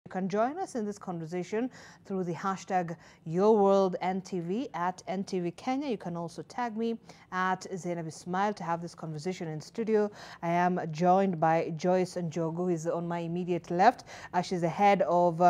You can join us in this conversation through the hashtag YourWorldNTV at NTV Kenya. You can also tag me at Zainab Ismail to have this conversation in studio. I am joined by Joyce Njogu, who is on my immediate left. She's the head of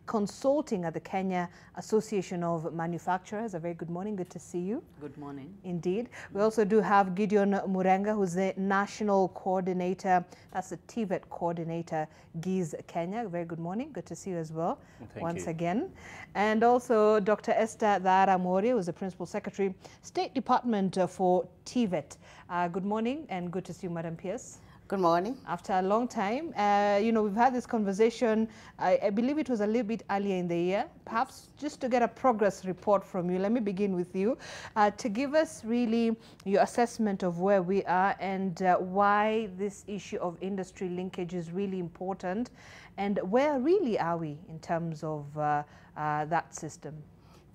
consulting at the Kenya Association of Manufacturers. A very good morning. Good to see you. Good morning. Indeed. We also do have Gideon Murenga, who's the national coordinator. That's the TVET coordinator, GIZ Kenya. Very good morning. Good to see you as well. Once again. And also Dr. Esther Dhara Mori, who's the principal secretary, State Department for TVET. Good morning and good to see you, Madam Pierce. Good morning. After a long time, you know, we've had this conversation, I believe it was a little bit earlier in the year, perhaps just to get a progress report from you. Let me begin with you, to give us really your assessment of where we are and why this issue of industry linkage is really important, and where really are we in terms of that system.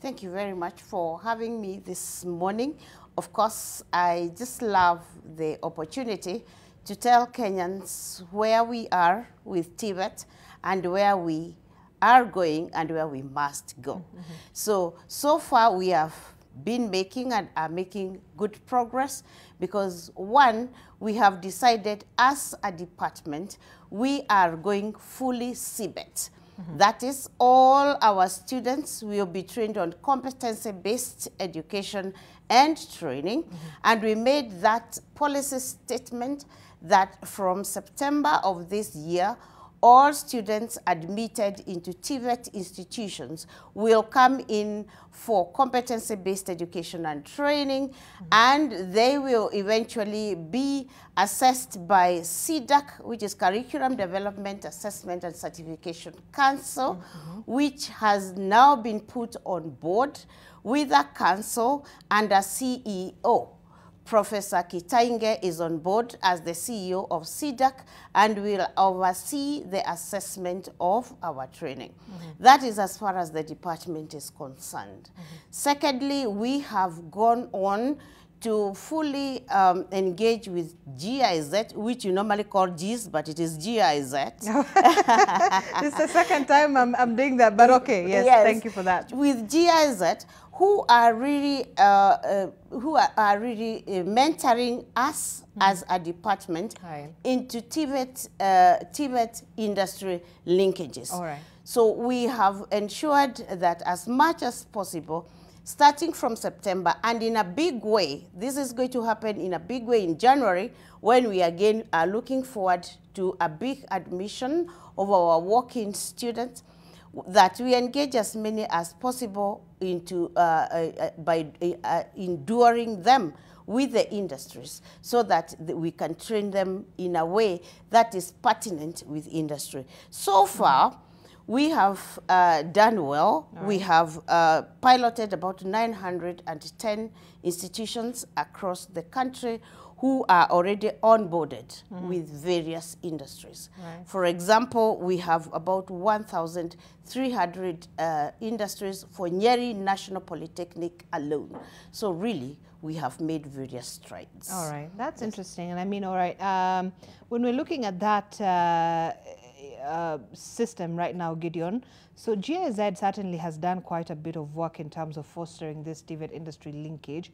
Thank you very much for having me this morning. Of course, I just love the opportunity to tell Kenyans where we are with TVET and where we are going and where we must go. So far we have been making and are making good progress because, one, we have decided as a department we are going fully CBET. That is, all our students will be trained on competency-based education and training. And we made that policy statement that from September of this year, all students admitted into TVET institutions will come in for competency-based education and training, and they will eventually be assessed by CDAC, which is Curriculum Development Assessment and Certification Council, which has now been put on board with a council and a CEO. Professor Kitainge is on board as the CEO of CDAC and will oversee the assessment of our training. That is as far as the department is concerned. Secondly, we have gone on to fully engage with GIZ, which you normally call GIZ, but it is GIZ. This is the second time I'm doing that, but okay, yes, thank you for that. With GIZ, who are really mentoring us as a department into TVET industry linkages. All right. So we have ensured that as much as possible, starting from September and in a big way, this is going to happen in a big way in January, when we again are looking forward to a big admission of our working students, that we engage as many as possible into by enduring them with the industries so that we can train them in a way that is pertinent with industry. So far, we have done well. We have piloted about 910 institutions across the country who are already onboarded with various industries. For example, we have about 1,300 industries for Nyeri National Polytechnic alone. So really, we have made various strides. All right, that's interesting. And I mean, all right, when we're looking at that system right now, Gideon, so GIZ certainly has done quite a bit of work in terms of fostering this TVET industry linkage.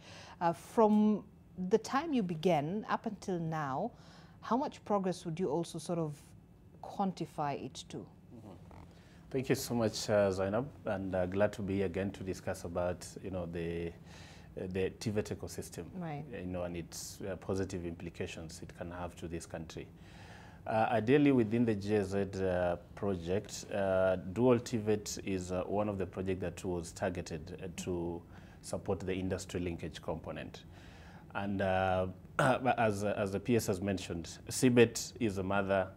From the time you began up until now, how much progress would you also sort of quantify it to? Thank you so much, Zainab, and glad to be here again to discuss about, you know, the TVET ecosystem, you know, and its positive implications it can have to this country. Ideally, within the GIZ project, Dual TVET is one of the projects that was targeted to support the industry linkage component. And as the PS has mentioned, CBET is a mother,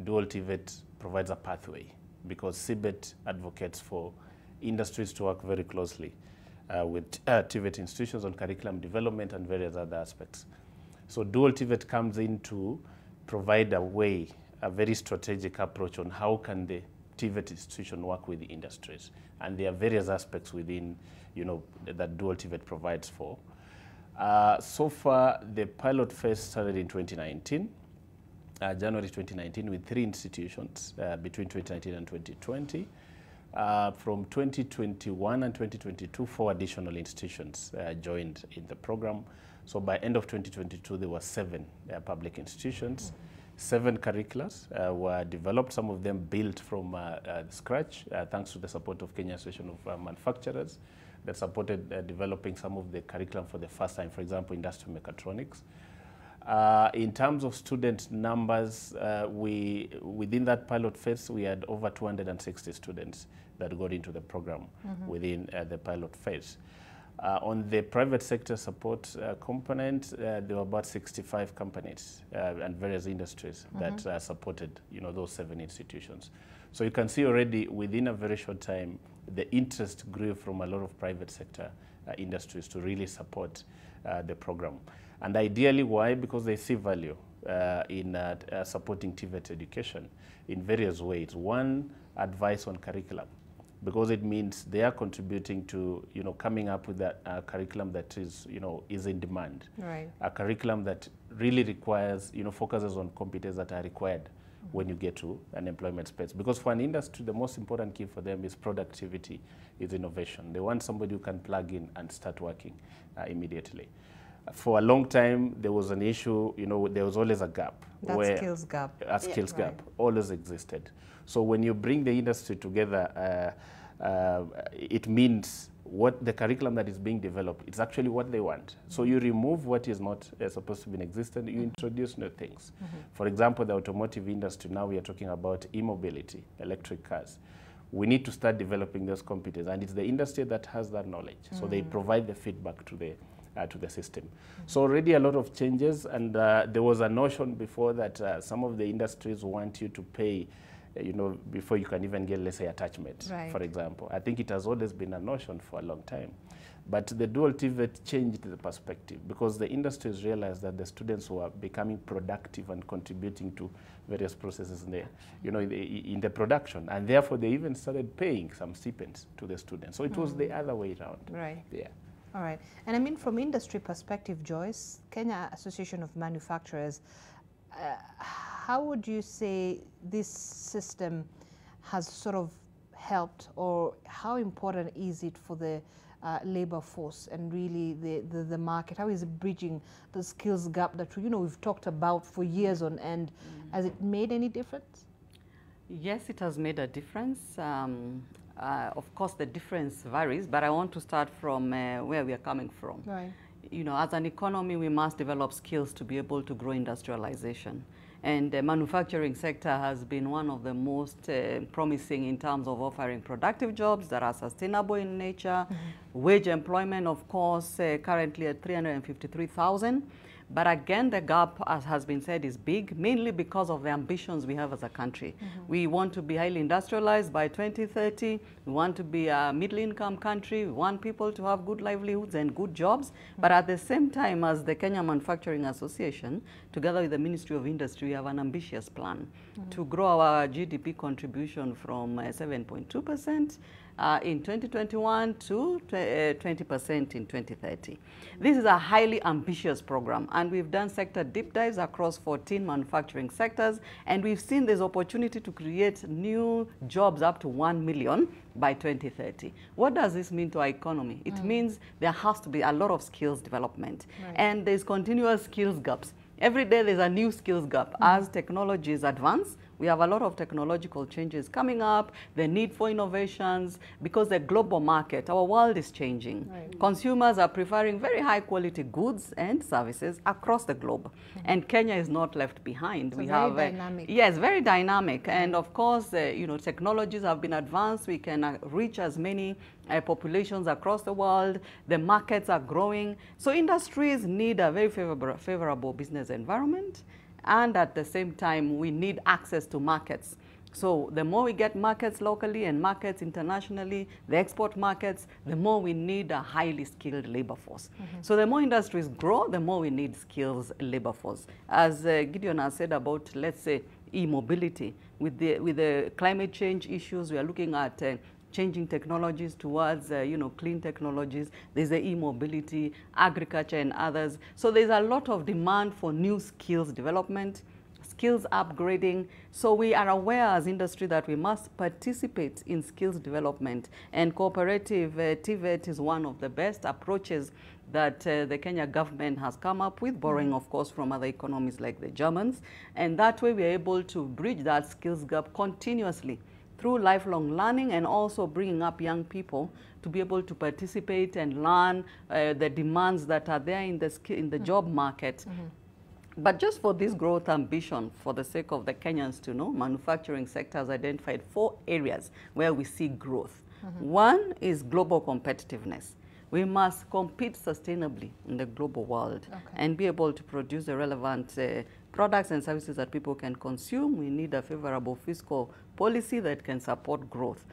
Dual TVET provides a pathway, because CBET advocates for industries to work very closely with TVET institutions on curriculum development and various other aspects. So Dual TVET comes in to provide a way, a very strategic approach on how can the TVET institution work with the industries. And there are various aspects within, you know, that Dual TVET provides for. So far, the pilot phase started in 2019. January 2019 with 3 institutions between 2019 and 2020. From 2021 and 2022, 4 additional institutions joined in the program. So by end of 2022, there were 7 public institutions. 7 curriculums were developed, some of them built from scratch, thanks to the support of Kenya Association of Manufacturers that supported developing some of the curriculum for the first time, for example, industrial mechatronics. In terms of student numbers, within that pilot phase, we had over 260 students that got into the program within the pilot phase. On the private sector support component, there were about 65 companies and various industries that supported, those 7 institutions. So you can see already within a very short time, the interest grew from a lot of private sector industries to really support the program. And ideally, why? Because they see value in supporting TVET education in various ways. One, advice on curriculum, because it means they are contributing to, coming up with a curriculum that is, is in demand. Right. A curriculum that really requires, focuses on competencies that are required when you get to an employment space. Because for an industry, the most important key for them is productivity, is innovation. They want somebody who can plug in and start working immediately. For a long time, there was an issue, there was always a gap. That skills gap. A skills gap always existed. So when you bring the industry together, it means what the curriculum that is being developed, it's actually what they want. So you remove what is not supposed to be in existence, you introduce new things. For example, the automotive industry, now we are talking about e-mobility, electric cars. We need to start developing those competencies, and it's the industry that has that knowledge. So they provide the feedback to the system. So already a lot of changes, and there was a notion before that some of the industries want you to pay before you can even get, let's say, attachment, for example. I think it has always been a notion for a long time. But the dual TVET changed the perspective, because the industries realized that the students were becoming productive and contributing to various processes in the production. And therefore, they even started paying some stipends to the students. So it was the other way around. Right. Yeah. All right. And I mean, from industry perspective, Joyce, Kenya Association of Manufacturers, how would you say this system has sort of helped, or how important is it for the labor force and really the market? How is it bridging the skills gap that we've talked about for years on end? Has it made any difference? Yes, it has made a difference. Of course, the difference varies, but I want to start from where we are coming from. Right. As an economy, we must develop skills to be able to grow industrialization. And the manufacturing sector has been one of the most promising in terms of offering productive jobs that are sustainable in nature. Wage employment, of course, currently at 353,000. But again, the gap, as has been said, is big, mainly because of the ambitions we have as a country. We want to be highly industrialized by 2030. We want to be a middle-income country. We want people to have good livelihoods and good jobs. But at the same time, as the Kenya Manufacturing Association, together with the Ministry of Industry, we have an ambitious plan to grow our GDP contribution from 7.2% in 2021 to 20% in 2030. This is a highly ambitious program, and we've done sector deep dives across 14 manufacturing sectors, and we've seen there's opportunity to create new jobs up to 1 million by 2030. What does this mean to our economy? It means there has to be a lot of skills development, and there's continuous skills gaps. Every day there's a new skills gap. As technologies advance, we have a lot of technological changes coming up, the need for innovations, because the global market, our world is changing. Consumers are preferring very high quality goods and services across the globe. And Kenya is not left behind. So we have dynamic. Yes, very dynamic. And of course, technologies have been advanced. We can reach as many populations across the world. The markets are growing. So industries need a very favorable business environment. And at the same time, we need access to markets. So the more we get markets locally and markets internationally, the export markets, the more we need a highly skilled labor force. So the more industries grow, the more we need skills labor force. As Gideon has said about, let's say, e-mobility, with the climate change issues, we are looking at changing technologies towards, clean technologies. There's the e-mobility, agriculture, and others. So there's a lot of demand for new skills development, skills upgrading. So we are aware as industry that we must participate in skills development, and cooperative TVET is one of the best approaches that the Kenya government has come up with, borrowing of course from other economies like the Germans, and that way we are able to bridge that skills gap continuously through lifelong learning, and also bringing up young people to be able to participate and learn the demands that are there in the job market. But just for this growth ambition, for the sake of the Kenyans to know, manufacturing sector has identified 4 areas where we see growth. One is global competitiveness. We must compete sustainably in the global world and be able to produce the relevant products and services that people can consume. We need a favorable fiscal policy that can support growth.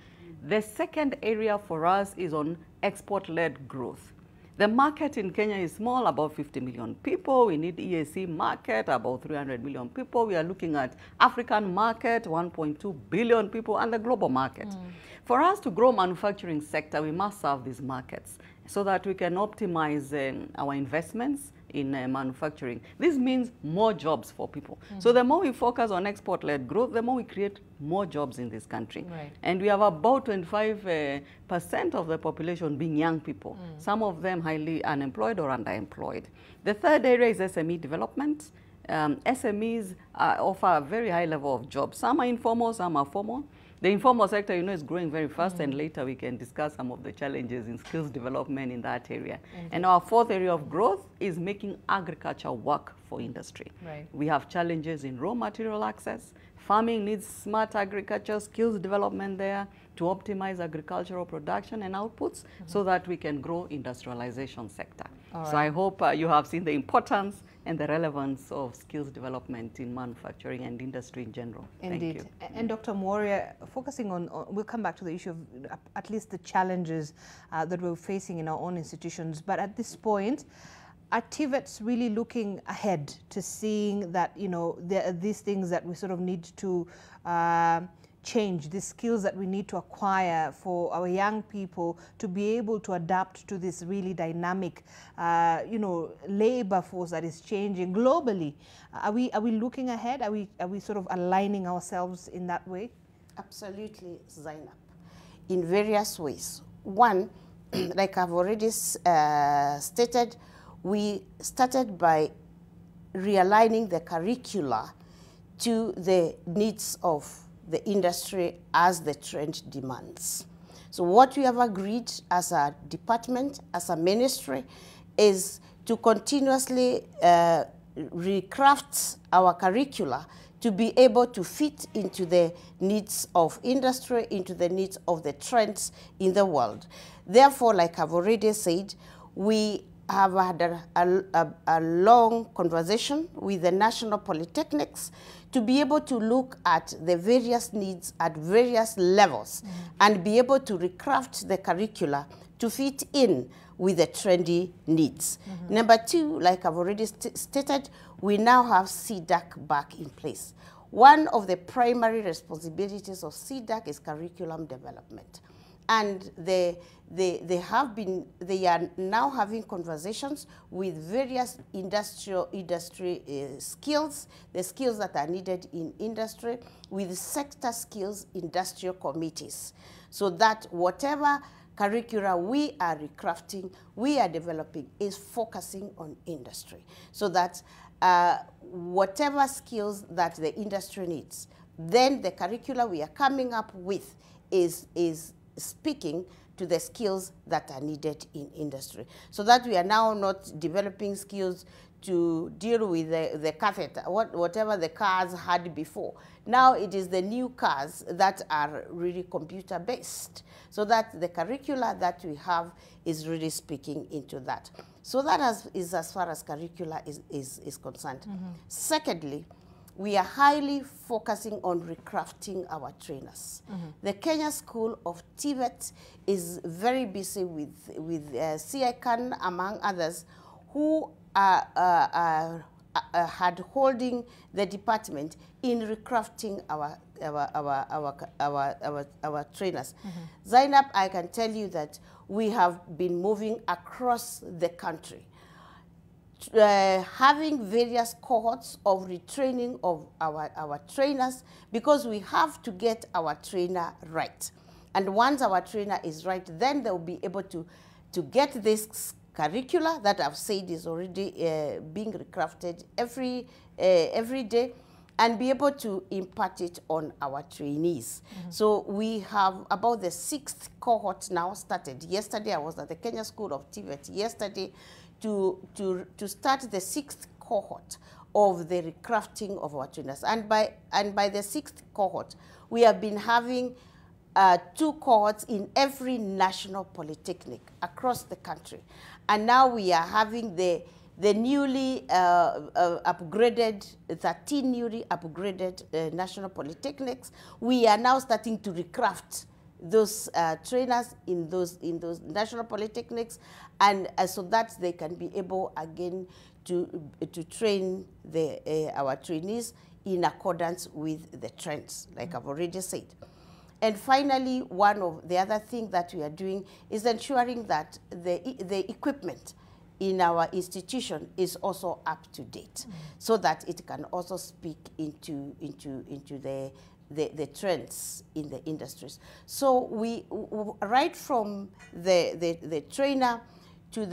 The second area for us is on export-led growth. The market in Kenya is small, about 50 million people. We need EAC market, about 300 million people. We are looking at African market, 1.2 billion people, and the global market. For us to grow manufacturing sector, we must serve these markets so that we can optimize our investments in manufacturing. This means more jobs for people. So the more we focus on export-led growth, the more we create more jobs in this country. And we have about 25% of the population being young people, some of them highly unemployed or underemployed. The third area is SME development. SMEs offer a very high level of jobs. Some are informal, some are formal. The informal sector, you know, is growing very fast, and later we can discuss some of the challenges in skills development in that area. And our fourth area of growth is making agriculture work for industry. We have challenges in raw material access. Farming needs smart agriculture, skills development there to optimize agricultural production and outputs so that we can grow industrialization sector. So I hope you have seen the importance and the relevance of skills development in manufacturing and industry in general. Indeed. Thank you. And Dr. Mworia, focusing on, we'll come back to the issue of at least the challenges that we're facing in our own institutions, but at this point, are TVETs really looking ahead to seeing that, you know, there are these things that we sort of need to change, the skills that we need to acquire for our young people to be able to adapt to this really dynamic, you know, labor force that is changing globally? Are we looking ahead? Are we sort of aligning ourselves in that way? Absolutely, Zainab, in various ways. One, like I've already stated, we started by realigning the curricula to the needs of the industry as the trend demands. So what we have agreed as a department, as a ministry, is to continuously recraft our curricula to be able to fit into the needs of industry, into the needs of the trends in the world. Therefore, like I've already said, we have had a long conversation with the national polytechnics to be able to look at the various needs at various levels and be able to recraft the curricula to fit in with the trendy needs. Number two, like I've already stated, we now have CDAC back in place. One of the primary responsibilities of CDAC is curriculum development. And they are now having conversations with various industry skills, the skills that are needed in industry, with sector skills industrial committees, so that whatever curricula we are recrafting, we are developing, is focusing on industry, so that whatever skills that the industry needs, then the curricula we are coming up with is speaking to the skills that are needed in industry, so that we are now not developing skills to deal with the catheter, whatever the cars had before. Now it is the new cars that are really computer-based, so that the curricula that we have is really speaking into that. So that is as far as curricula is concerned. Secondly, we are highly focusing on recrafting our trainers. The Kenya School of TVET is very busy with CICAN, among others, who are holding the department in recrafting our trainers. Zainab, I can tell you that we have been moving across the country having various cohorts of retraining of our trainers, because we have to get our trainer right. And once our trainer is right, then they'll be able to get this curricula that I've said is already being recrafted every day, and be able to impart it on our trainees. So we have about the 6th cohort now started. Yesterday I was at the Kenya School of TVET yesterday to start the 6th cohort of the recrafting of our trainers. And by the 6th cohort, we have been having 2 cohorts in every national polytechnic across the country. And now we are having the newly upgraded, 13 newly upgraded national polytechnics. We are now starting to recraft those trainers in those national polytechnics, and so that they can be able again to train our trainees in accordance with the trends, like I've already said. And finally, one of the other things that we are doing is ensuring that the equipment in our institution is also up to date, so that it can also speak into the trends in the industries. So we right from the trainer to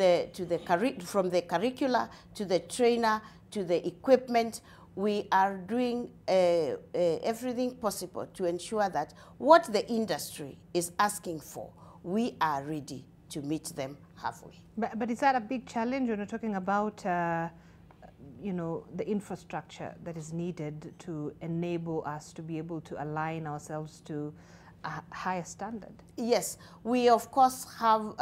from the curricula to the trainer to the equipment, we are doing everything possible to ensure that what the industry is asking for, we are ready to meet them halfway. But is that a big challenge when you're talking about you know, the infrastructure that is needed to enable us to be able to align ourselves to a higher standard? Yes, we of course have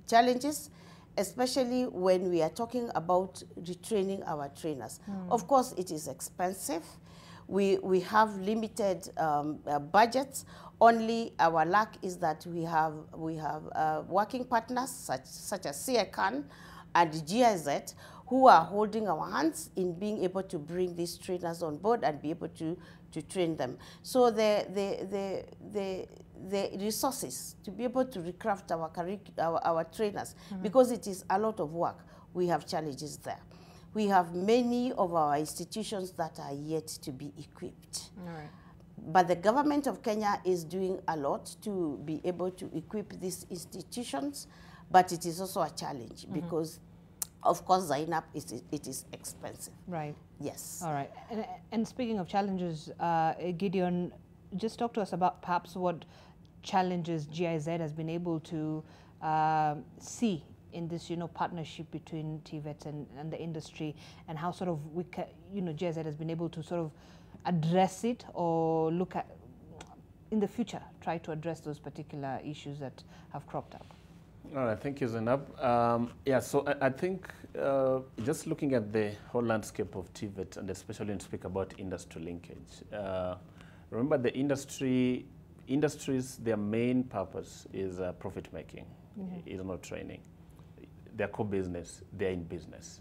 challenges, especially when we are talking about retraining our trainers. Of course, it is expensive. We have limited budgets. Only our luck is that we have working partners such as CICAN and GIZ, who are holding our hands in being able to bring these trainers on board and be able to train them. So the resources to be able to recraft our trainers, because it is a lot of work, we have challenges there. We have many of our institutions that are yet to be equipped. All right. But the government of Kenya is doing a lot to be able to equip these institutions, but it is also a challenge because, of course, Zainab, it is expensive. Right. Yes. All right. And speaking of challenges, Gideon, just talk to us about perhaps what challenges GIZ has been able to see in this, you know, partnership between TVET and the industry, and how sort of GIZ has been able to sort of address it, or look at in the future, try to address those particular issues that have cropped up. All right, thank you, Zainab. Yeah, so I think just looking at the whole landscape of TVET, and especially when you speak about industry linkage, remember the industries, their main purpose is profit making, is not training. Their core business, they're in business.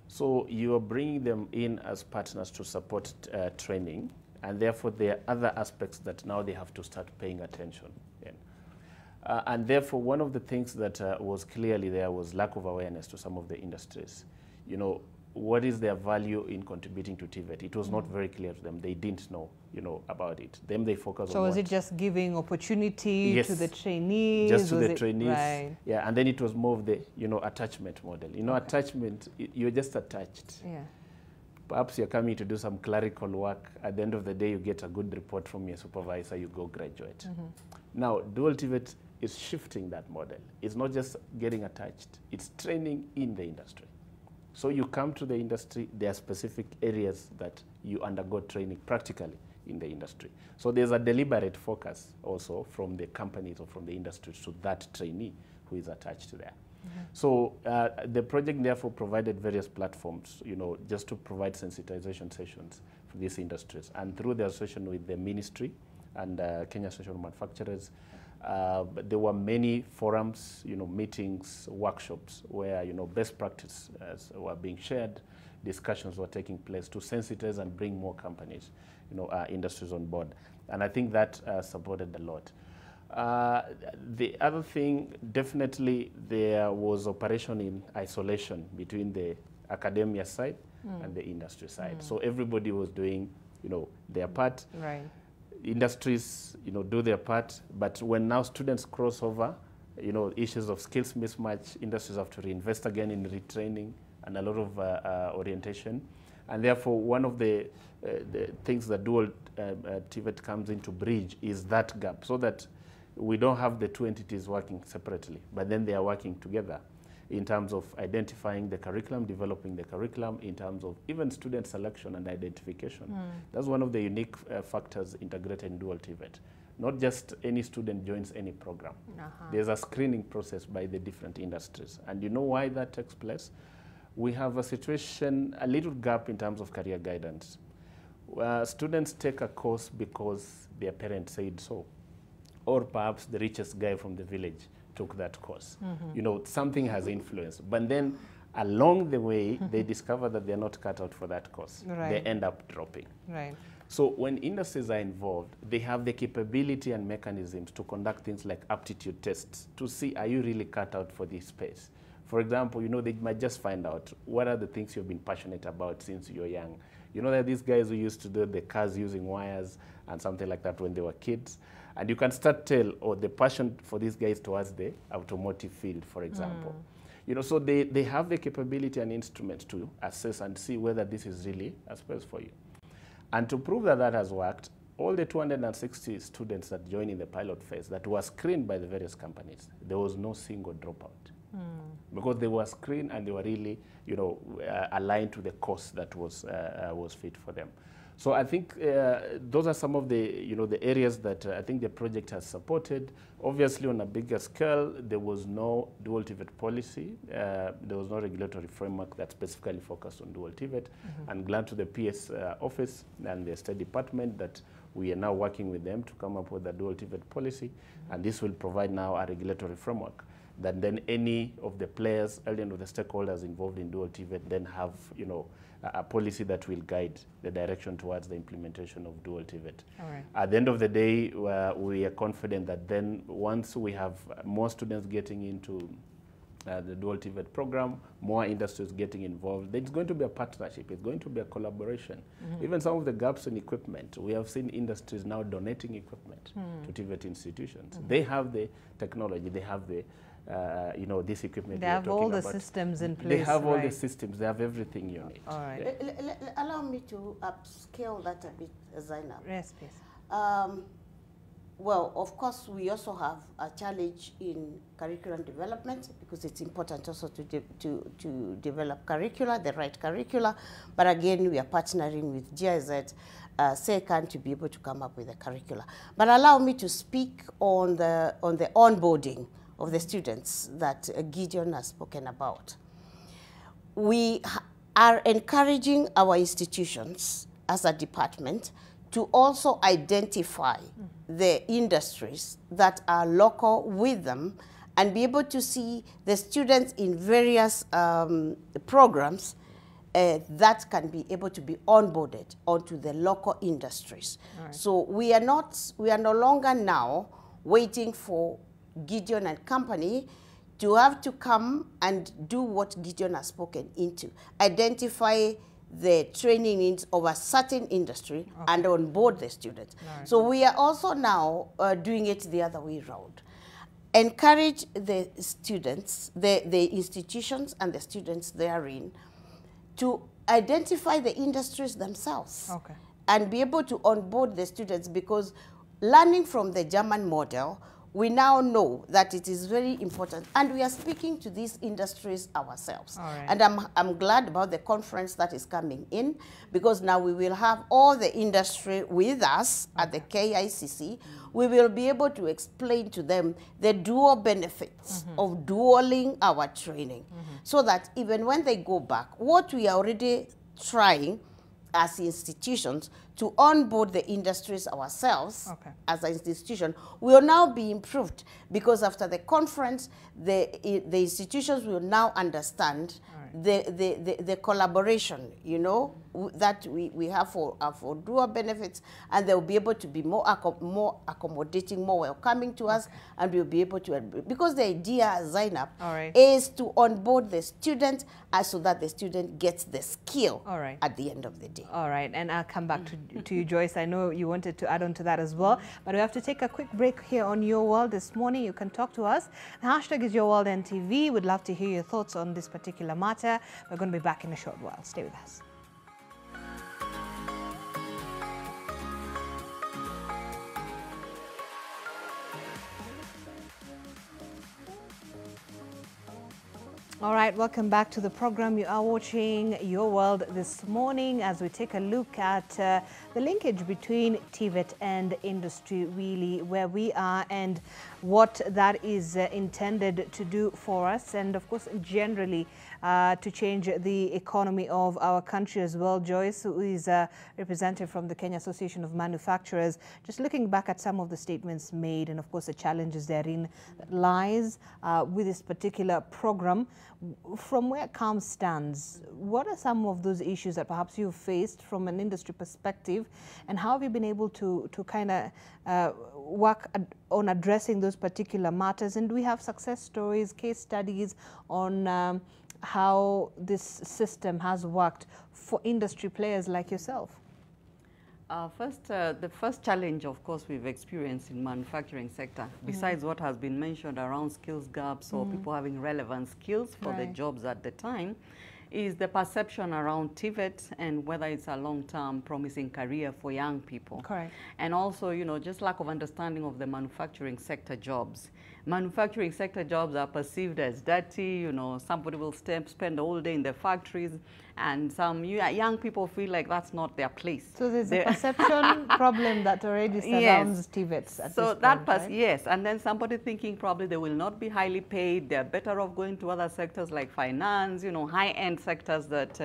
So you are bringing them in as partners to support training, and therefore there are other aspects that now they have to start paying attention in. And therefore one of the things that was clearly there was lack of awareness to some of the industries. You know, what is their value in contributing to TVET? It was not very clear to them. They didn't know, you know, about it. Them, they focus on. So was it just giving opportunity to the trainees? Just to the trainees. Right. Yeah, and then it was more of the, you know, attachment model. You know, attachment, you're just attached. Yeah. Perhaps you're coming to do some clerical work. At the end of the day, you get a good report from your supervisor, you go graduate. Now, Dual TVET is shifting that model. It's not just getting attached, it's training in the industry. So you come to the industry, there are specific areas that you undergo training practically in the industry. So there's a deliberate focus also from the companies or from the industry to that trainee who is attached to there. So the project therefore provided various platforms, you know, just to provide sensitization sessions for these industries. And through the association with the ministry and Kenya Association of Manufacturers, there were many forums, you know, meetings, workshops where, you know, best practices were being shared, discussions were taking place to sensitize and bring more companies, you know, industries on board. And I think that supported a lot. The other thing, definitely there was operation in isolation between the academia side and the industry side. So everybody was doing, their part. Right. Industries, do their part. But when now students cross over, issues of skills mismatch, industries have to reinvest again in retraining and a lot of orientation. And therefore, one of the things that dual TVET comes into bridge is that gap, so that we don't have the two entities working separately, but then they are working together in terms of identifying the curriculum, developing the curriculum, in terms of even student selection and identification. That's one of the unique factors integrated in dual TVET. Not just any student joins any program. There's a screening process by the different industries. And you know why that takes place? We have a situation, a little gap in terms of career guidance. Students take a course because their parents said so, or perhaps the richest guy from the village took that course. Something has influenced. But then along the way, they discover that they're not cut out for that course. Right. They end up dropping. Right. So when industries are involved, they have the capability and mechanisms to conduct things like aptitude tests to see, are you really cut out for this space? For example, they might just find out what are the things you've been passionate about since you're young. You know that these guys who used to do the cars using wires and something like that when they were kids. And you can start tell, the passion for these guys towards the automotive field, for example. So they have the capability and instruments to assess and see whether this is really a space for you. And to prove that that has worked, all the 260 students that joined in the pilot phase that were screened by the various companies, there was no single dropout. Because they were screened and they were really, aligned to the course that was fit for them. So I think those are some of the, the areas that I think the project has supported. Obviously, on a bigger scale, there was no dual TVET policy. There was no regulatory framework that specifically focused on dual TVET. I'm glad to the PS office and the State Department that we are now working with them to come up with a dual TVET policy. And this will provide now a regulatory framework that then any of the players, any of the stakeholders involved in dual TVET then have, a policy that will guide the direction towards the implementation of dual TVET. Right. At the end of the day, we are confident that then once we have more students getting into the dual TVET program, more industries getting involved, then it's going to be a partnership, it's going to be a collaboration. Even some of the gaps in equipment, we have seen industries now donating equipment to TVET institutions. They have the technology, they have the this equipment. They have all the systems in place. They have all the systems. They have everything you need. All right. Allow me to upscale that a bit, Zainab. Yes, please. Well, of course, we also have a challenge in curriculum development because it's important also to develop curricula, the right curricula. But again, we are partnering with GIZ, SECAN to be able to come up with a curricula. But allow me to speak on the onboarding of the students that Gideon has spoken about. We are encouraging our institutions as a department to also identify the industries that are local with them and be able to see the students in various programs that can be able to be onboarded onto the local industries. Right. So we are no longer now waiting for Gideon and company to have to come and do what Gideon has spoken into, identify the training needs of a certain industry and onboard the students. Right. So we are also now doing it the other way around. Encourage the students, the institutions and the students therein to identify the industries themselves and be able to onboard the students, because learning from the German model, we now know that it is very important, and we are speaking to these industries ourselves. Right. And I'm glad about the conference that is coming in, because now we will have all the industry with us at the KICC. We will be able to explain to them the dual benefits of dualing our training, so that even when they go back, what we are already trying as institutions to onboard the industries ourselves as an institution will now be improved, because after the conference, the institutions will now understand the collaboration, you know, that we have for dual benefits, and they'll be able to be more accommodating, more welcoming to us, and we'll be able to, because the idea, Zainab, is to onboard the student so that the student gets the skill at the end of the day. All right, and I'll come back to you, Joyce. I know you wanted to add on to that as well, but we have to take a quick break here on Your World this morning. You can talk to us. The hashtag is Your World NTV. We'd love to hear your thoughts on this particular matter. We're going to be back in a short while. Stay with us. All right, welcome back to the program. You are watching Your World this morning as we take a look at the linkage between TVET and industry, really, where we are and what that is intended to do for us, and of course generally to change the economy of our country as well. Joyce, who is a representative from the Kenya Association of Manufacturers, just looking back at some of the statements made and of course the challenges therein that lies with this particular program. From where CAM stands, what are some of those issues that perhaps you've faced from an industry perspective, and how have you been able to kind of work on addressing those particular matters? And do we have success stories, case studies on how this system has worked for industry players like yourself? The first challenge, of course, we've experienced in manufacturing sector, besides what has been mentioned around skills gaps or people having relevant skills for the jobs at the time, is the perception around TVET and whether it's a long-term promising career for young people. Correct. And also, you know, just lack of understanding of the manufacturing sector jobs. Manufacturing sector jobs are perceived as dirty, you know, somebody will spend all day in the factories, and some young people feel like that's not their place. So there's a perception problem that already surrounds TVETs at so this that point, right? Yes, and then somebody thinking probably they will not be highly paid, they're better off going to other sectors like finance, you know, high-end sectors that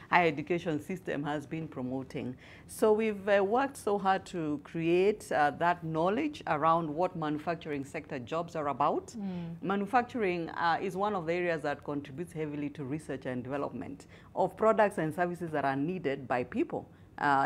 higher education system has been promoting. So we've worked so hard to create that knowledge around what manufacturing sector jobs are about. Manufacturing is one of the areas that contributes heavily to research and development of products and services that are needed by people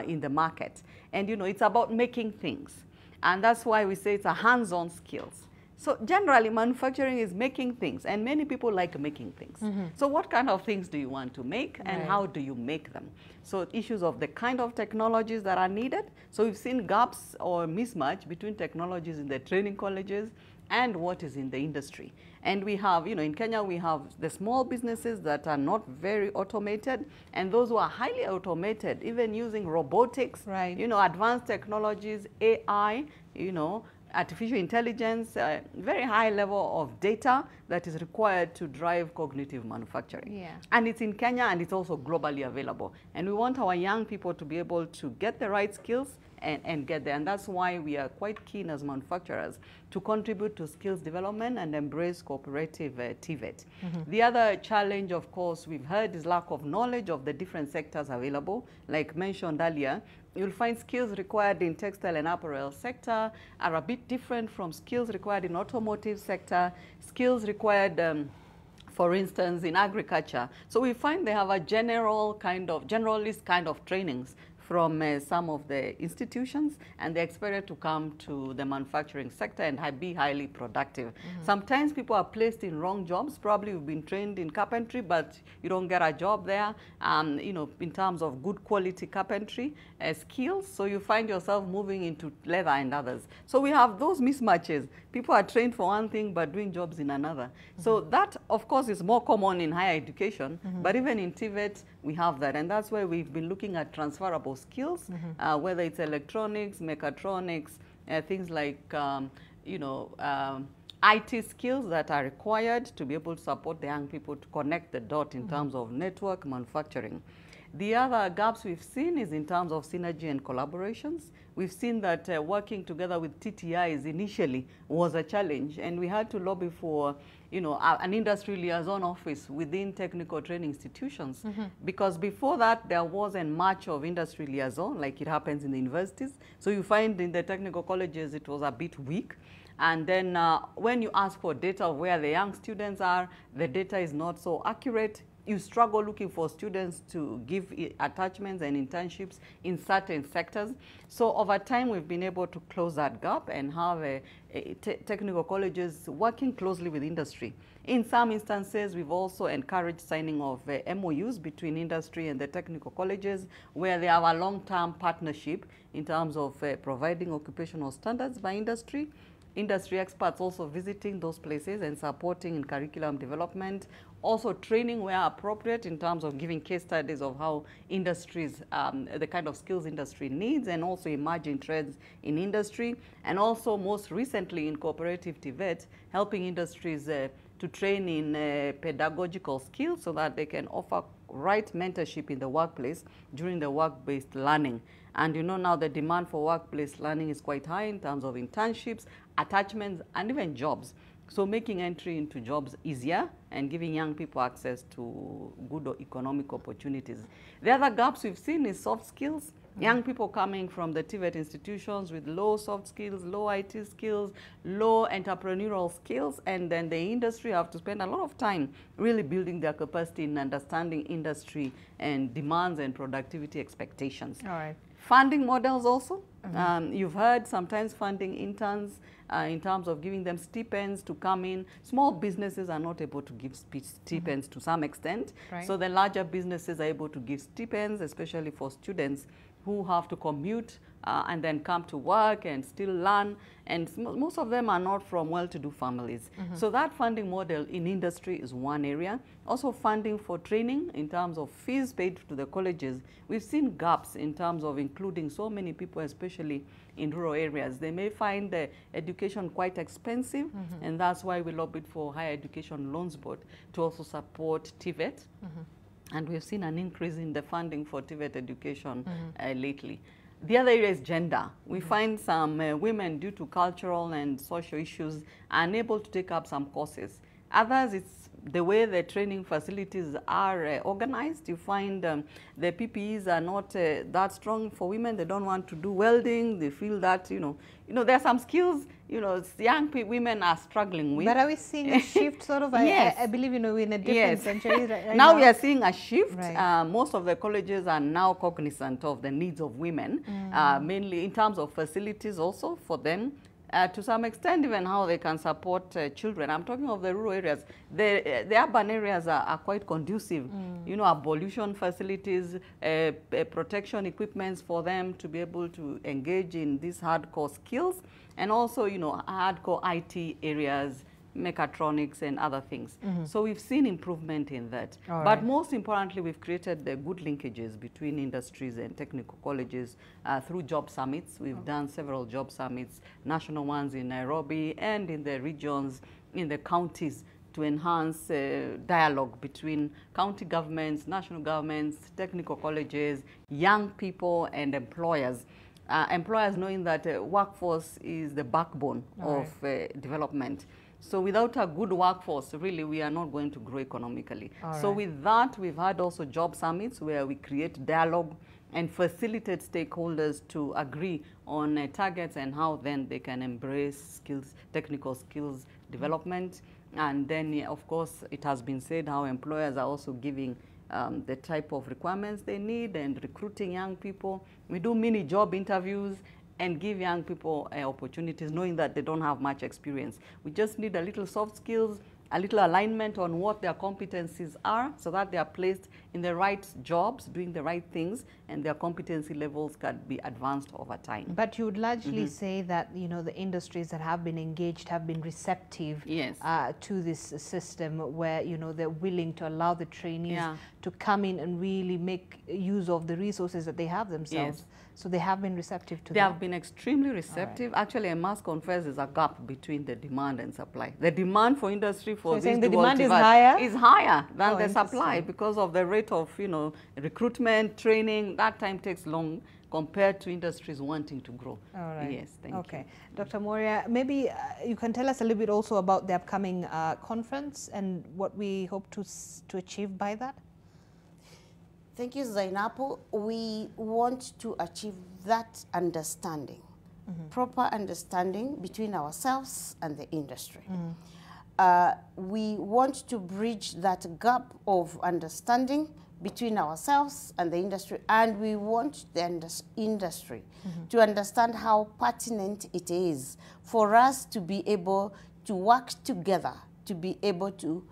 in the market. And, you know, it's about making things. And that's why we say it's a hands-on skills. So generally, manufacturing is making things, and many people like making things. So what kind of things do you want to make, and how do you make them? So issues of the kind of technologies that are needed. So we've seen gaps or mismatch between technologies in the training colleges and what is in the industry. And we have, you know, in Kenya, we have the small businesses that are not very automated, and those who are highly automated, even using robotics, you know, advanced technologies, AI, you know, artificial intelligence, very high level of data that is required to drive cognitive manufacturing. And it's in Kenya, and it's also globally available. And we want our young people to be able to get the right skills and get there. And that's why we are quite keen as manufacturers to contribute to skills development and embrace cooperative TVET. The other challenge, of course, we've heard is lack of knowledge of the different sectors available. Like mentioned earlier, you'll find skills required in textile and apparel sector are a bit different from skills required in automotive sector, skills required for instance, in agriculture. So we find they have a generalist kind of trainings from some of the institutions, and they're expected to come to the manufacturing sector and be highly productive. Sometimes people are placed in wrong jobs. Probably you've been trained in carpentry, but you don't get a job there, you know, in terms of good quality carpentry skills. So you find yourself moving into leather and others. So we have those mismatches. People are trained for one thing, but doing jobs in another. So that, of course, is more common in higher education, but even in TVET, we have that. And that's why we've been looking at transferable skills, whether it's electronics, mechatronics, things like, you know, IT skills that are required to be able to support the young people to connect the dot in terms of network manufacturing. The other gaps we've seen is in terms of synergy and collaborations. We've seen that working together with TTIs initially was a challenge, and we had to lobby for, you know, an industry liaison office within technical training institutions, because before that there wasn't much of industry liaison like it happens in the universities. So you find in the technical colleges it was a bit weak. And then when you ask for data of where the young students are, the data is not so accurate. You struggle looking for students to give attachments and internships in certain sectors. So over time, we've been able to close that gap and have technical colleges working closely with industry. In some instances, we've also encouraged signing of MOUs between industry and the technical colleges, where they have a long-term partnership in terms of providing occupational standards by industry. Industry experts also visiting those places and supporting in curriculum development, also training where appropriate in terms of giving case studies of how industries, the kind of skills industry needs, and also emerging trends in industry. And also most recently in Cooperative TVET, helping industries to train in pedagogical skills so that they can offer right mentorship in the workplace during the work-based learning. And you know, now the demand for workplace learning is quite high in terms of internships, attachments, and even jobs. So making entry into jobs easier and giving young people access to good economic opportunities. The other gaps we've seen is soft skills. Young people coming from the TVET institutions with low soft skills, low IT skills, low entrepreneurial skills, and then the industry have to spend a lot of time really building their capacity in understanding industry and demands and productivity expectations. All right. Funding models also. You've heard sometimes funding interns in terms of giving them stipends to come in. Small businesses are not able to give stipends to some extent. Right. So the larger businesses are able to give stipends, especially for students who have to commute and then come to work and still learn. And most of them are not from well-to-do families. So that funding model in industry is one area. Also funding for training in terms of fees paid to the colleges. We've seen gaps in terms of including so many people, especially in rural areas. They may find the education quite expensive, and that's why we lobbied for Higher Education Loans Board to also support TVET. And we've seen an increase in the funding for TVET education lately. The other area is gender. We find some women, due to cultural and social issues, are unable to take up some courses. Others, it's the way the training facilities are organized. You find the PPEs are not that strong for women. They don't want to do welding. They feel that, you know, there are some skills, you know, young women are struggling with. But are we seeing a shift sort of? Yes. I believe, you know, we're in a different century right now. Now We are seeing a shift. Right. Most of the colleges are now cognizant of the needs of women, mainly in terms of facilities also for them. To some extent, even how they can support children. I'm talking of the rural areas. The urban areas are quite conducive. You know, ablution facilities, protection equipments for them to be able to engage in these hardcore skills, and also, you know, hardcore IT areas, mechatronics and other things. So we've seen improvement in that. But most importantly, we've created the good linkages between industries and technical colleges through job summits. We've done several job summits, national ones in Nairobi and in the regions, in the counties, to enhance dialogue between county governments, national governments, technical colleges, young people and employers. Employers knowing that workforce is the backbone of development. So without a good workforce, really, we are not going to grow economically. So with that, we've had also job summits where we create dialogue and facilitate stakeholders to agree on targets and how then they can embrace skills, technical skills development. And then, of course, it has been said how employers are also giving the type of requirements they need and recruiting young people. We do mini job interviews and give young people opportunities, knowing that they don't have much experience. We just need a little soft skills, a little alignment on what their competencies are, so that they are placed in the right jobs, doing the right things, and their competency levels can be advanced over time. But you would largely say that, you know, the industries that have been engaged have been receptive to this system, where, you know, they're willing to allow the trainees to come in and really make use of the resources that they have themselves. So they have been receptive to that. They have been extremely receptive. Actually, I must confess, there's a gap between the demand and supply. The demand for industry for so this the dual demand TVET is higher than the supply because of the rate of, you know, recruitment, training. That time takes long compared to industries wanting to grow. All right. Yes, thank you. Okay. Dr. Moria, maybe you can tell us a little bit also about the upcoming conference and what we hope to achieve by that. Thank you, Zainabu. We want to achieve that understanding, proper understanding between ourselves and the industry. We want to bridge that gap of understanding between ourselves and the industry, and we want the industry to understand how pertinent it is for us to be able to work together, to be able to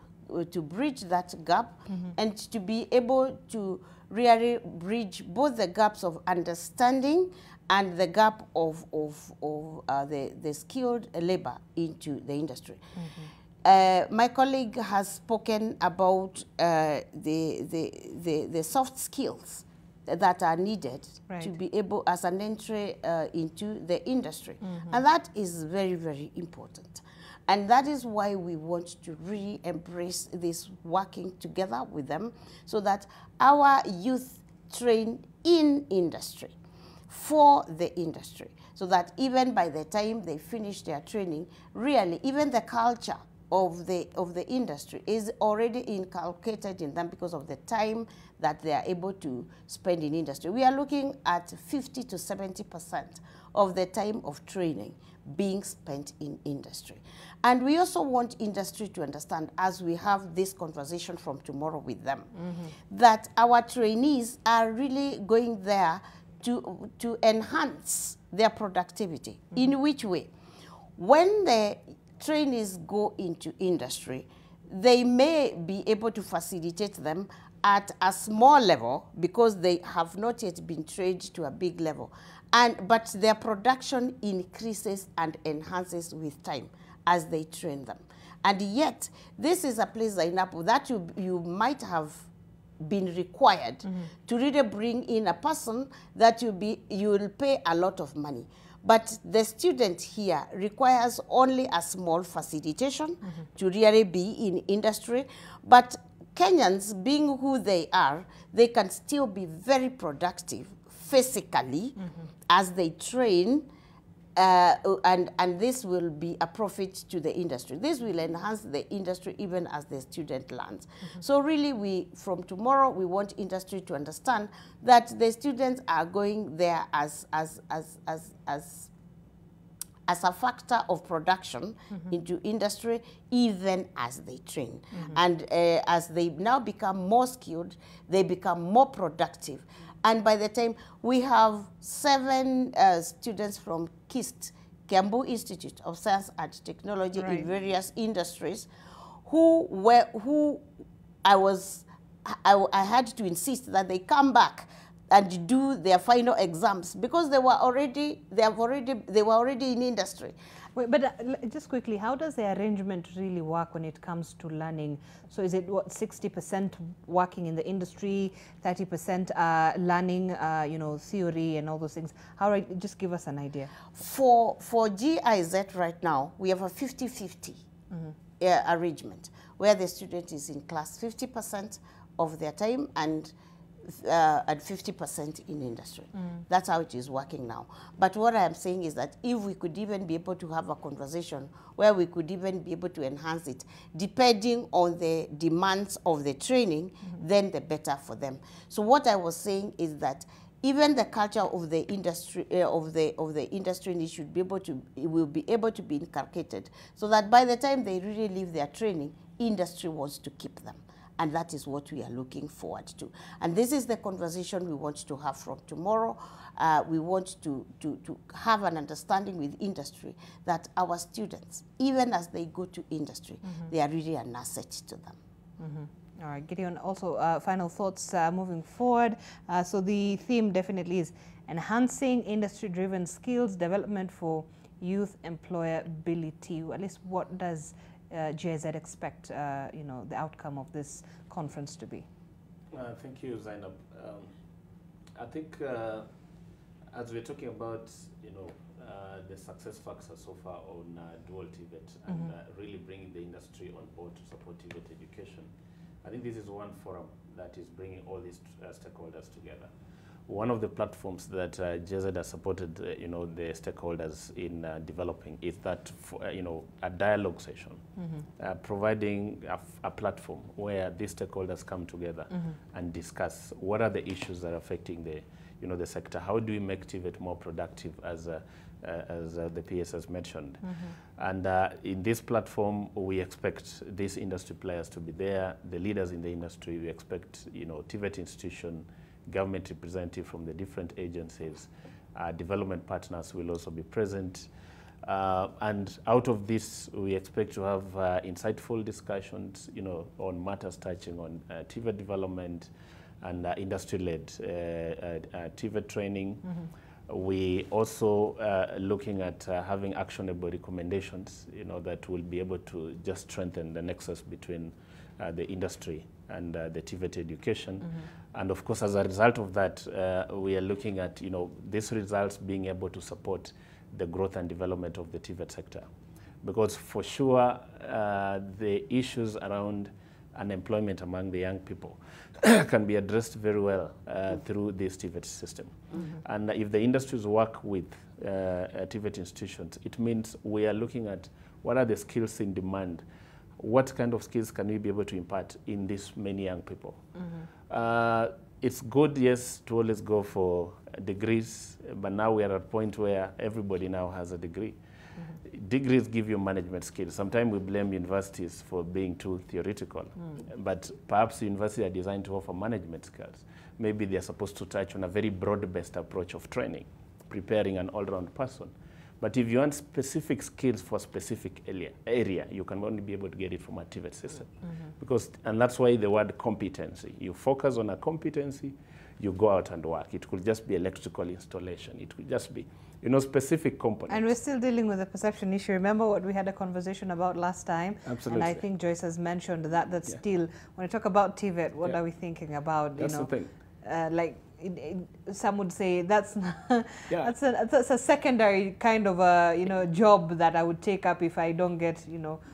bridge that gap and to be able to really bridge both the gaps of understanding and the gap of the skilled labor into the industry. My colleague has spoken about the soft skills that are needed to be able as an entry into the industry. And that is very, very important. And that is why we want to really embrace this working together with them so that our youth train in industry, for the industry, so that even by the time they finish their training, really even the culture of the industry is already inculcated in them because of the time that they are able to spend in industry. We are looking at 50 to 70% of the time of training being spent in industry. And we also want industry to understand, as we have this conversation from tomorrow with them, that our trainees are really going there to enhance their productivity. In which way? When the trainees go into industry, they may be able to facilitate them at a small level because they have not yet been trained to a big level. But their production increases and enhances with time as they train them. And yet, this is a place, Zainabu, that you might have been required to really bring in a person that you will pay a lot of money. But the student here requires only a small facilitation to really be in industry. But Kenyans, being who they are, they can still be very productive physically as they train, and this will be a profit to the industry. This will enhance the industry even as the student learns. So really, from tomorrow, we want industry to understand that the students are going there as a factor of production into industry, even as they train. And as they now become more skilled, they become more productive. And by the time we have 7 students from KIST, Kiambu Institute of Science and Technology in various industries, who I had to insist that they come back and do their final exams because they were already in industry. Wait, but just quickly, how does the arrangement really work when it comes to learning? So is it what, 60% working in the industry, 30% learning, you know, theory and all those things? How just give us an idea. For GIZ right now, we have a 50-50 arrangement where the student is in class 50% of their time and 50% in industry. That's how it is working now. But what I am saying is that if we could even be able to have a conversation where we could even be able to enhance it, depending on the demands of the training, then the better for them. So what I was saying is that even the culture of the industry of the industry should be able to will be able to be inculcated, so that by the time they really leave their training, industry wants to keep them. And that is what we are looking forward to. And this is the conversation we want to have from tomorrow. We want to have an understanding with industry that our students, even as they go to industry, they are really an asset to them. All right, Gideon, also final thoughts moving forward. So the theme definitely is enhancing industry-driven skills development for youth employability. At least what does GIZ expect, you know, the outcome of this conference to be? Thank you, Zainab. I think as we're talking about, you know, the success factors so far on dual TVET and really bringing the industry on board to support TVET education. I think this is one forum that is bringing all these stakeholders together. One of the platforms that GZ has supported, the stakeholders in developing is that, a dialogue session, providing a platform where these stakeholders come together and discuss what are the issues that are affecting the sector. How do we make TVET more productive, as the PS has mentioned? And in this platform, we expect these industry players to be there, the leaders in the industry. We expect, TVET institution, government representative from the different agencies, development partners will also be present. And out of this, we expect to have insightful discussions, on matters touching on TVET development and industry-led TVET training. We also looking at having actionable recommendations, that will be able to just strengthen the nexus between the industry and the TVET education. And of course, as a result of that, we are looking at, these results being able to support the growth and development of the TVET sector. Because for sure, the issues around unemployment among the young people can be addressed very well through this TVET system. And if the industries work with TVET institutions, it means we are looking at what are the skills in demand. What kind of skills can we be able to impart in these many young people? It's good, yes, to always go for degrees, but now we are at a point where everybody now has a degree. Degrees give you management skills. Sometimes we blame universities for being too theoretical, but perhaps universities are designed to offer management skills. Maybe they're supposed to touch on a very broad-based approach of training, preparing an all-round person. But if you want specific skills for a specific area, you can only be able to get it from a TVET system. And that's why the word competency. You focus on a competency, you go out and work. It could just be electrical installation. It could just be, specific components. And we're still dealing with the perception issue. Remember what we had a conversation about last time? Absolutely. And I think Joyce has mentioned that still, when I talk about TVET, what are we thinking about? That's the thing. Like, some would say that's that's a secondary kind of a job that I would take up if I don't get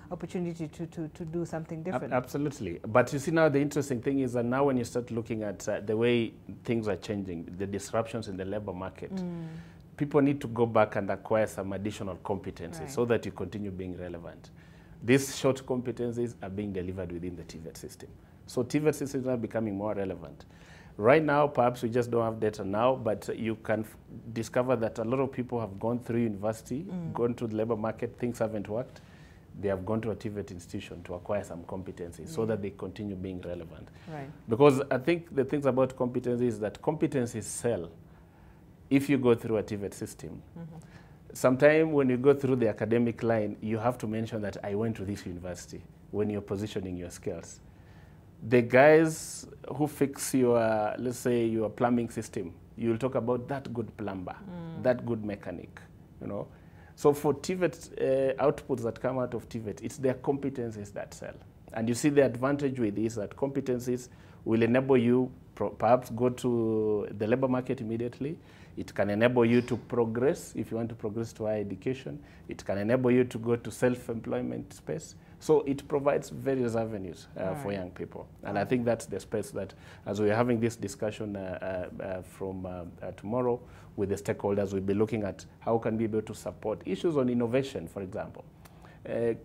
opportunity to do something different. Absolutely. But you see, now the interesting thing is that now when you start looking at the way things are changing, the disruptions in the labor market, people need to go back and acquire some additional competencies so that you continue being relevant. These short competencies are being delivered within the TVET system. So TVET systems are becoming more relevant. Right now, perhaps we just don't have data now, but you can discover that a lot of people have gone through university, gone to the labor market, things haven't worked. They have gone to a TVET institution to acquire some competencies so that they continue being relevant. Right. Because I think the things about competencies is that competencies sell if you go through a TVET system. Sometimes when you go through the academic line, you have to mention that I went to this university when you're positioning your skills. The guys who fix your, let's say, your plumbing system, you'll talk about that good plumber, that good mechanic, So for TVET outputs that come out of TVET, it's their competencies that sell. And you see the advantage with this, that competencies will enable you perhaps go to the labor market immediately. It can enable you to progress if you want to progress to higher education. It can enable you to go to self-employment space. So it provides various avenues for young people. And I think that's the space that, as we're having this discussion from tomorrow with the stakeholders, we'll be looking at how can we be able to support issues on innovation, for example.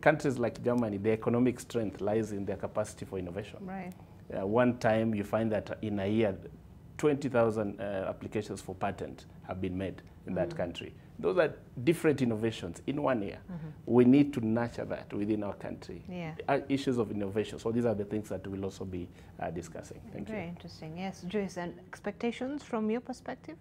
Countries like Germany, their economic strength lies in their capacity for innovation. Right. One time you find that in a year, 20,000 applications for patent have been made in that country. Those are different innovations in 1 year. We need to nurture that within our country. Issues of innovation. So these are the things that we'll also be discussing. Thank you. Very interesting. Yes, Joyce, and expectations from your perspective?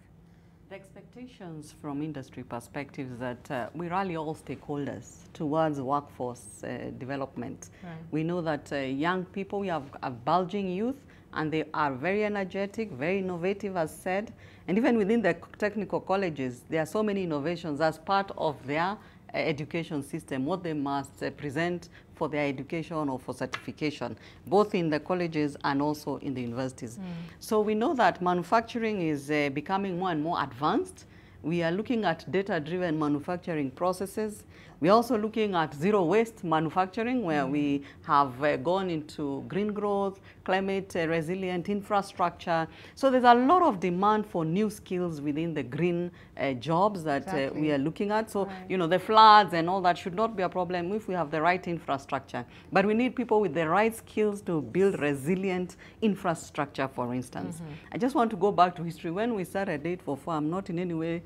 The expectations from industry perspective is that we rally all stakeholders towards workforce development. Right. We know that young people, we have a bulging youth, and they are very energetic, very innovative, as said. And even within the technical colleges, there are so many innovations as part of their education system, what they must present for their education or for certification, both in the colleges and also in the universities. So we know that manufacturing is becoming more and more advanced. We are looking at data-driven manufacturing processes. We're also looking at zero-waste manufacturing, where we have gone into green growth, climate-resilient infrastructure. So there's a lot of demand for new skills within the green jobs that we are looking at. So, you know, the floods and all that should not be a problem if we have the right infrastructure. But we need people with the right skills to build resilient infrastructure, for instance. I just want to go back to history. When we started 844, I'm not in any way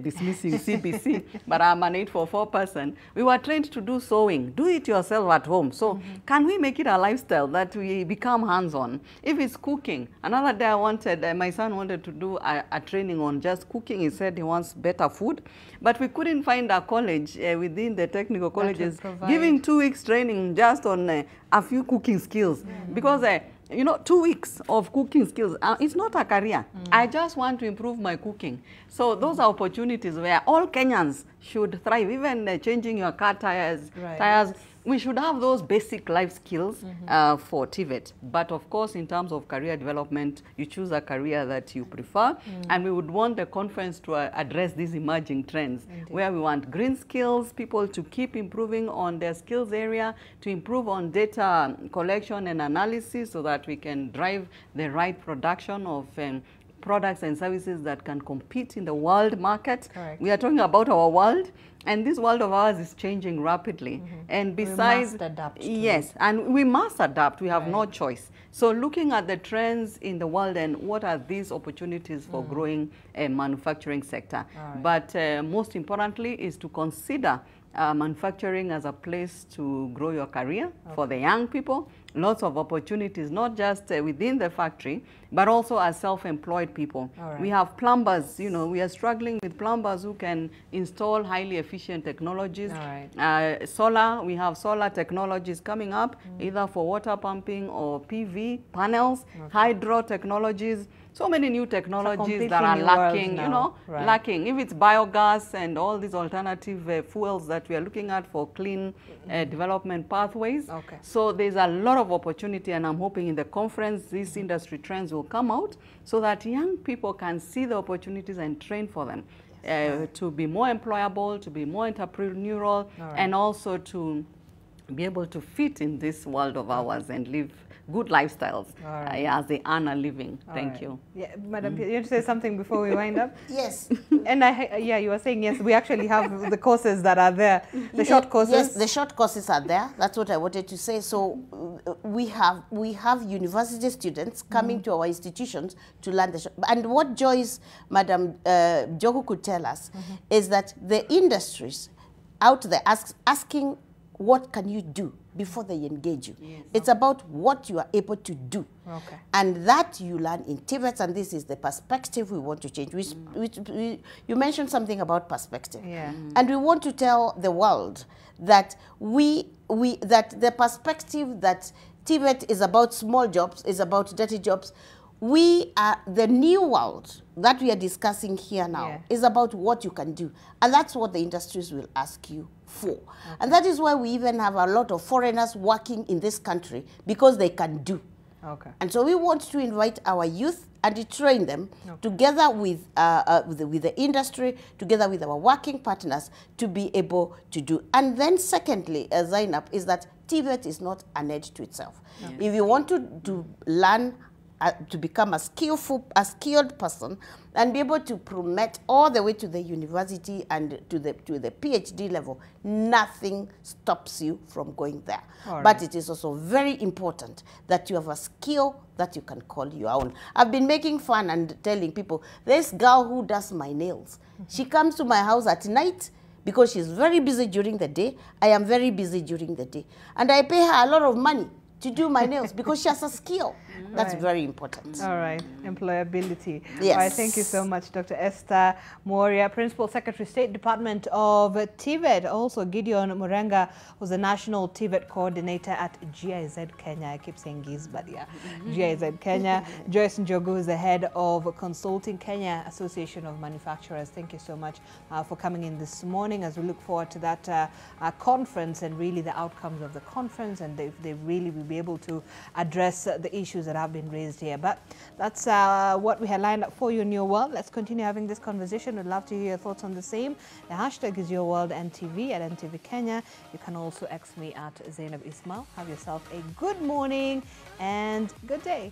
dismissing CBC, but I'm an 844 person. We were trained to do sewing, do it yourself at home. So can we make it a lifestyle that we become hands-on? If it's cooking, another day I wanted, my son wanted to do a training on just cooking. He said he wants better food, but we couldn't find a college within the technical colleges giving 2 weeks training just on a few cooking skills, because you know, 2 weeks of cooking skills, it's not a career. I just want to improve my cooking. So those are opportunities where all Kenyans should thrive, even changing your car tires. We should have those basic life skills for TVET. But of course, in terms of career development, you choose a career that you prefer. And we would want the conference to address these emerging trends, where we want green skills, people to keep improving on their skills area, to improve on data collection and analysis so that we can drive the right production of products and services that can compete in the world market. We are talking about our world, and this world of ours is changing rapidly. And besides, we must adapt. Yes, and we must adapt. We have no choice. So looking at the trends in the world and what are these opportunities for growing a manufacturing sector. But most importantly is to consider manufacturing as a place to grow your career for the young people. Lots of opportunities, not just within the factory, but also as self-employed people. We have plumbers, you know, we are struggling with plumbers who can install highly efficient technologies. Solar, we have solar technologies coming up, either for water pumping or PV panels, hydro technologies. So many new technologies that are lacking, you know, lacking. If it's biogas and all these alternative fuels that we are looking at for clean development pathways. So there's a lot of opportunity, and I'm hoping in the conference these industry trends will come out so that young people can see the opportunities and train for them to be more employable, to be more entrepreneurial, and also to be able to fit in this world of ours and live good lifestyles as they earn a living. Thank you. Yeah, Madam, you want to say something before we wind up? Yes. And yeah, you were saying yes. We actually have the courses that are there, the short courses. Yes, the short courses are there. That's what I wanted to say. So we have university students coming to our institutions to learn the and what Joyce, Madam Jogu could tell us is that the industries out there asking what can you do before they engage you. It's about what you are able to do. And that you learn in TVET, and this is the perspective we want to change. You mentioned something about perspective. And we want to tell the world that that the perspective that TVET is about small jobs, is about dirty jobs. We are the new world that we are discussing here now is about what you can do. And that's what the industries will ask you for. And that is why we even have a lot of foreigners working in this country, because they can do. And so we want to invite our youth and to train them together with the industry, together with our working partners, to be able to do. And then secondly, Zainab, is that TVET is not an end to itself. If you want to learn to become a skilled person and be able to promote all the way to the university and to the PhD level, nothing stops you from going there. But it is also very important that you have a skill that you can call your own. I've been making fun and telling people, this girl who does my nails, she comes to my house at night because she's very busy during the day. I am very busy during the day. And I pay her a lot of money to do my nails because she has a skill. That's very important. All right, employability. Yes. All right, thank you so much, Dr. Esther Moria, Principal Secretary, State Department of TVET. Also, Gideon Murenga was the National TVET Coordinator at GIZ Kenya. I keep saying GIZ, but yeah, GIZ Kenya. Joyce Njogu is the Head of Consulting Kenya Association of Manufacturers. Thank you so much for coming in this morning as we look forward to that conference and really the outcomes of the conference, and they really will be able to address the issues issues that have been raised here. But that's what we had lined up for you in your world. Let's continue having this conversation. We'd love to hear your thoughts on the same. The hashtag is YourWorldNTV at NTV Kenya. You can also X me at Zainab Ismail. Have yourself a good morning and good day.